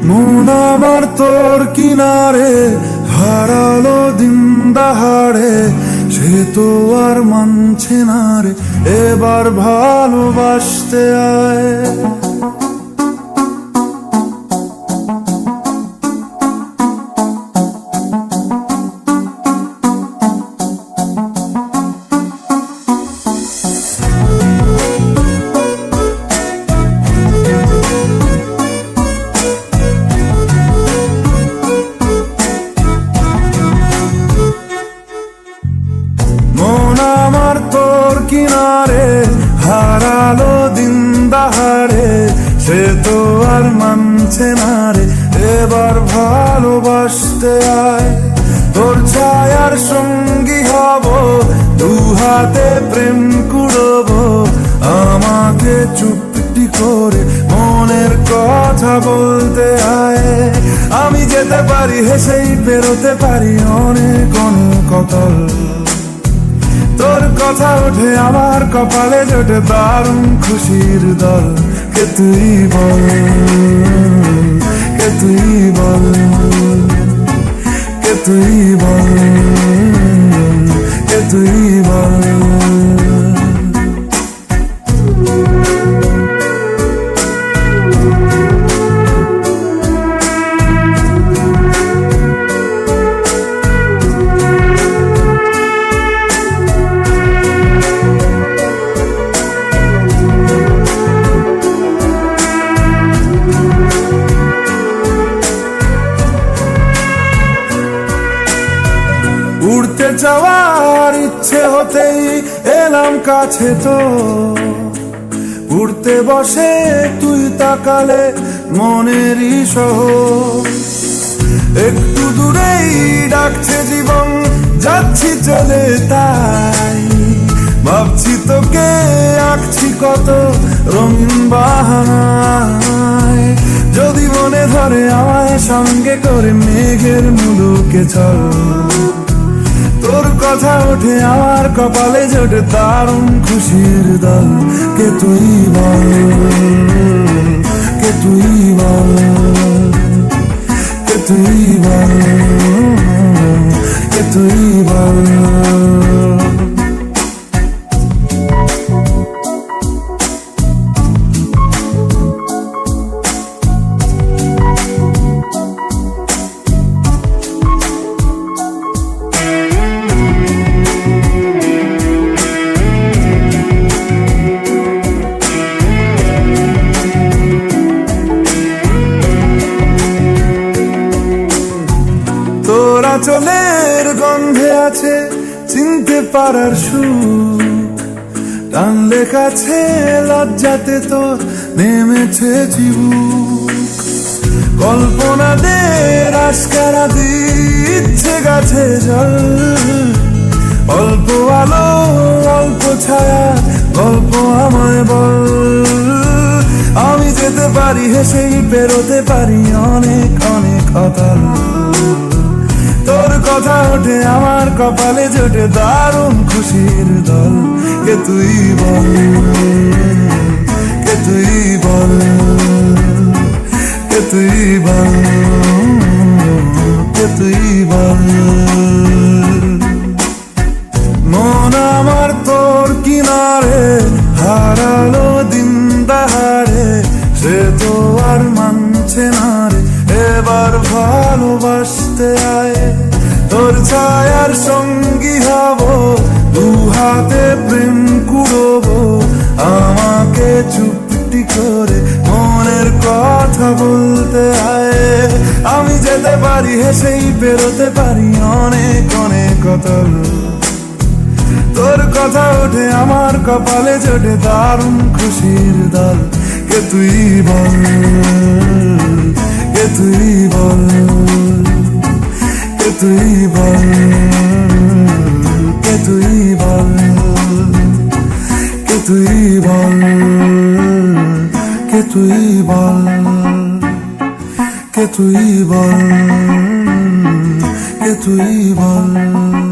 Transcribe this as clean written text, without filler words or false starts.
মন আমার তোর কিনারে হারালো দিন দাহাড়ে, সে তো আর মানছে না রে এবার ভালোবাসতে আয়। মন আমার তোর কিনারে হারালো দিন দাহাড়ে, সে তো আর মানছে না রে এবার ভালোবাসতে আয়। তোর ছায়ার সঙ্গী হব, দু হাতে প্রেম কুড়বো, আমাকে চুপটি করে মনের কথা বলতে আয়। আমি যেতে পারি হেসেই পেরোতে পারি অনেক অনেক অতল, তোর কথা ওঠে আমার কপালে জোটে দারুণ খুশির দল। কে তুই বল, কে তুই বল, কে তুই বল, কে তুই বল। উড়তে যাওয়ার ইচ্ছে হতেই এলাম কাছে তো, উড়তে বসে তুই তাকালে মনেরই শহর। একটু দূরেই ডাকছে জীবন, যাচ্ছি চলে তাই ভাবছি তোকে আঁকছি কত রঙিন বাহানায়। যদি মনে ধরে আমায় সঙ্গে করে মেঘের মুলুকে চল, তোর কথা ওঠে আমার কপালে জোটে দারুণ খুশির দল। কে তুই বল, কে তুই বল, কে তুই বল, কে তুই বল। চলের গন্ধে আছে চিনতে পারার সুখ, টানলে কাছে লজ্জাতে তোর নেমেছে চিবুক। কল্পনাদের আশকারা দিচ্ছে গাছে জল, অল্প আলো অল্প ছায়া গল্প আমায় বল। আমি যেতে পারি হেসেই পেরোতে পারি অনেক অনেক অতল, তোর কথা ওঠে আমার কপালে জোটে দারুণ খুশির দল। কে তুই বল, কে তুই বল, কে তুই বল, কে তুই বল। মন আমার তোর কিনারে হারালো দিন দাহাড়ে, সে তো আর মানছে না রে এবার ভালোবাসতে আয়। তোর ছায়ার সঙ্গী হব, দু হাতে প্রেম কুড়বো, আমাকে চুপটি করে মনের কথা বলতে আয়। আমি যেতে পারি হেসেই পেরোতে পারি অনেক অনেক অতল, তোর কথা ওঠে আমার কপালে জোটে দারুণ খুশির দল। কে তুই বল, কে তুই বল, কে তুই বল, কে তুই বল, কে তুই বল, কে তুই বল, কে তুই বল, কে তুই বল।